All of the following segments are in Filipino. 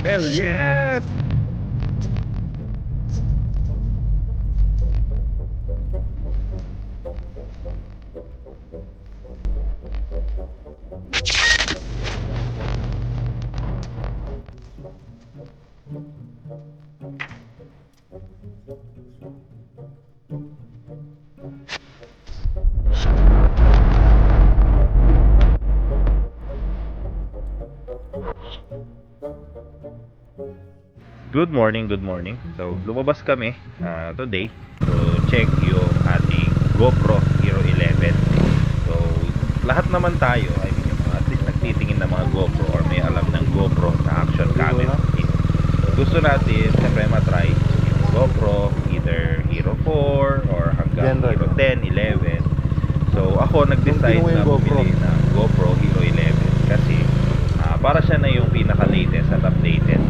Hell yeah! Good morning, good morning. So, lumabas kami today to check yung ating GoPro Hero 11. So, lahat naman tayo, I mean, yung mga, at least nagtitingin ng mga GoPro or may alam ng GoPro na action camera. Gusto natin, siyempre matry yung GoPro, either Hero 4 or hanggang Hero 10, 11. So, ako nag-decide na bumili ng GoPro Hero 11 kasi para siya na yung pinaka-latest at updated.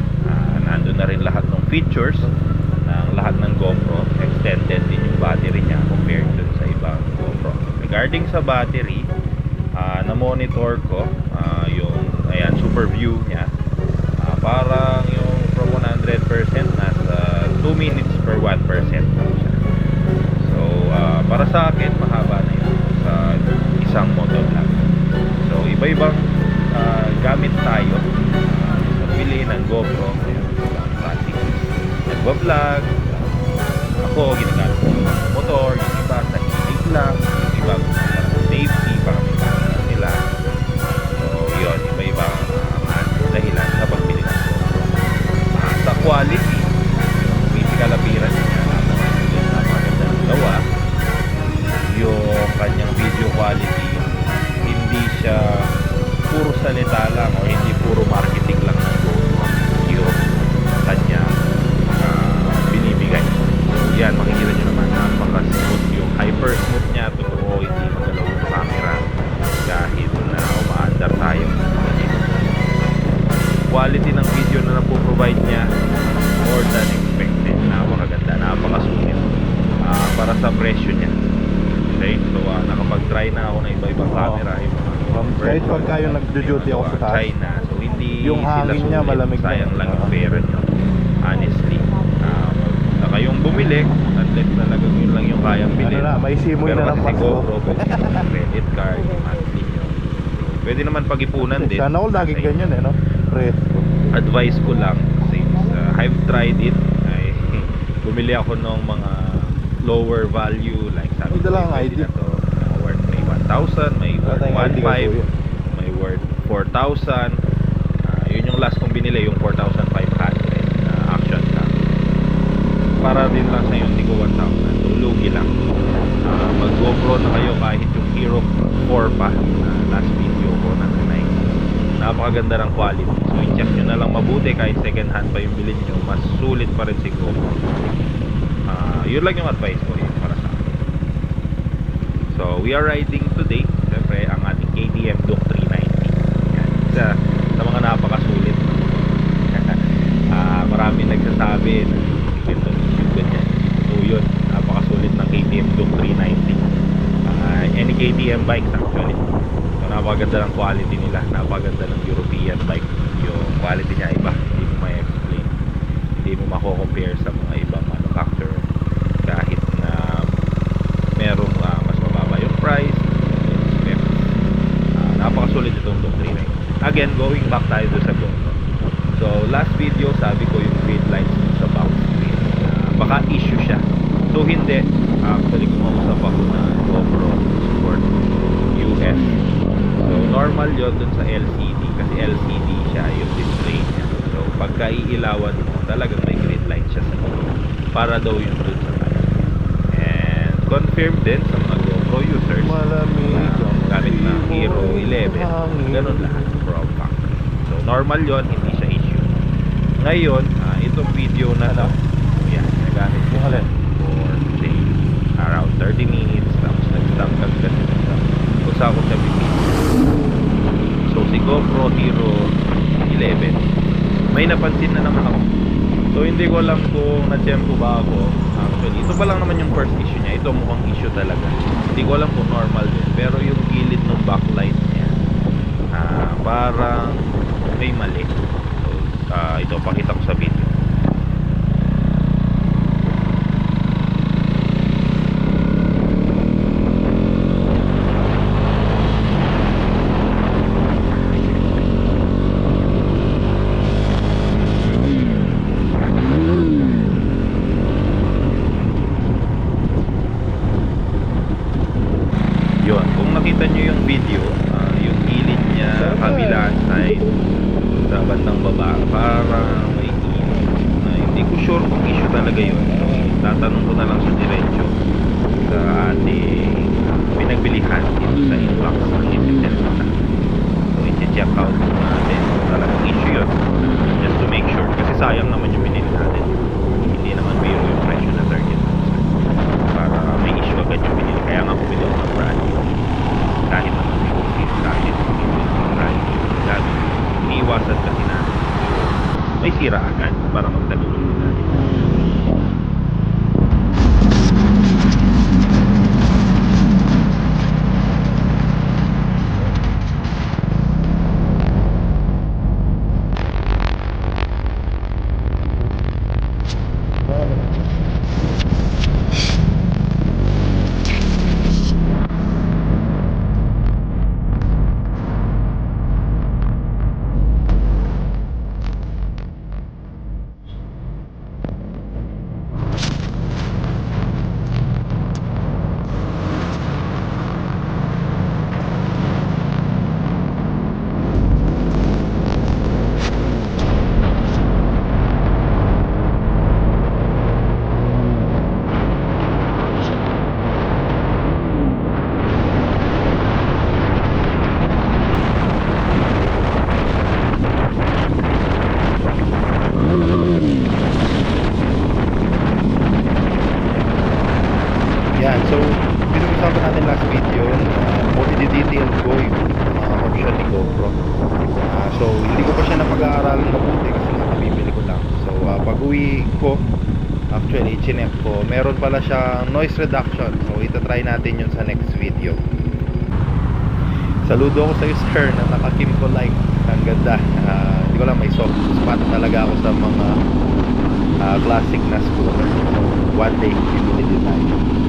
Nandun na rin lahat ng features ng lahat ng GoPro. Extended din yung battery niya compared dun sa ibang GoPro. Regarding sa battery, na-monitor ko yung super view niya. Parang yung from 100% nasa 2 minutes per 1% lang siya. So, para sa akin, mahaba na yun sa isang moto lang. So, iba-ibang gamit tayo pili ng GoPro. Nagbablog, ako ginagamit ko yung motor, yung iba sa hilig lang, yung iba para sa safety, para may camera nila. So yun, iba-iba dahilan sa pagbili ng GoPro. Sa quality, yung physical appearance niya, napakaganda ng gawa. Yung kanyang video quality, hindi siya puro salita lang o hindi puro marketing lang ng GoPro. Yung kanya binibigay. So yan, makikita nyo naman napaka-smooth yung hyper smooth niya. Totoo, hindi magalaw yung camera kahit na umaandar tayo. Quality ng video na napoprovide niya more than expected. Napakaganda, napakasulit para sa presyo niya. Okay, so nakapag-try na ako ng iba-ibang camera, kahit pagka yung nagdo-duty ako sa taas, China. So hindi yung hangin niya malamig, sayang lang yung pera nyo. Honestly, na kayong bumili, unless talagang yun lang yung kayang bilhin. May simoy Pero na kasi ng si Pasko. GoPro, pwede yung credit card, monthly nyo. Pwede naman pag-ipunan din. Sana all laging Kasi ganyan no? Presko. advice ko lang, since I've tried it, ay bumili ako ng mga lower value, like sabi ko, pwede na to, worth may 1,000, may worth 1,500, may worth 4,000. Yun yung last kong binili, yung 4,500 action cam. Para din lang sa yun, hindi ko 1,000. So, lugi lang. Mag GoPro na kayo kahit yung Hero 4 pa. Last video ko na nanay. Napakaganda ng quality. So, i-check nyo na lang mabuti kahit second hand pa yung bilhin nyo. Mas sulit pa rin si GoPro. Yun lang yung advice ko yun para sa akin. So, we are riding today. Siyempre, ang ating KTM Duke 390. Yan. Sa mga napakasulit. Marami nagsasabi na ganito issue ganyan. So yun, napakasulit ng KTM Duke 390. Any KTM bikes actually. So napakaganda ng quality nila. Napakaganda ng European bike. Yung quality niya iba. Hindi mo ma-explain. Hindi mo mako-compare sa mga ibang manufacturer. Kahit na merong mas mababa yung price, yung specs. Napakasulit itong Duke 390. Again, going back tayo sa GoPro. So, last video, sabi ko yung grid lights sa back screen. Baka issue siya. So, hindi. Actually, kumausap ako na GoPro support US. So, normal yun dun sa LCD. Kasi LCD siya yung display niya. So, pagka iilawan mo, talagang may grid light siya sa GoPro. Para daw yun dun sa back. And, confirm din sa mga GoPro users. Malamig Gamit na Hero 11. Ganun lahat. From factory. So, normal yun. Hindi siya issue. Ngayon, itong video na to, yan, nagamit ko for say around 30 minutes. Tapos nag-stop kasi kung saan ko siya bibili. So, si GoPro Hero 11, may napansin na naman ako. So, hindi ko alam kung na-tempo ba ako. Actually, ito pa lang naman yung first issue niya. Ito mukhang issue talaga. Hindi ko alam kung normal din. Pero yung gilid ng backlight niya, parang may mali. So, ito, pakita ko sa video. Yun, kung nakita nyo yung video, yung gilid niya, kabilaan side, sa bandang baba, parang may hindi ko sure kung issue talaga yun. So, tatanong ko na lang sa diretso sa ating pinagbilihan dito sa inbox ng Intel na. So, i-check out natin kung talagang issue yun. Just to make sure, kasi sayang naman yung binili natin. Hindi naman biro yung presyo na 30,000. Para may issue agad yung binili. Kaya nga bumili ako ng brand new. Kahit naman siguro kahit bumili ng brand new. Dami. Iniiwasan kasi natin. May sira agad para magdalulog natin. Yan, so pinag-usapan natin last video, more i-detail ko yung option ni GoPro. So hindi ko pa siya napag-aaralan mabuti kasi nakabibili ko lang. So pag uwi ko, actually chinek ko, meron pala siyang noise reduction. So itatry natin yun sa next video. Saludo ako sa iyo, sir, na naka-Kim ko like. Ang ganda. Hindi ko lang, may soft spot talaga ako sa mga classic na scooter. So one day bibili din tayo.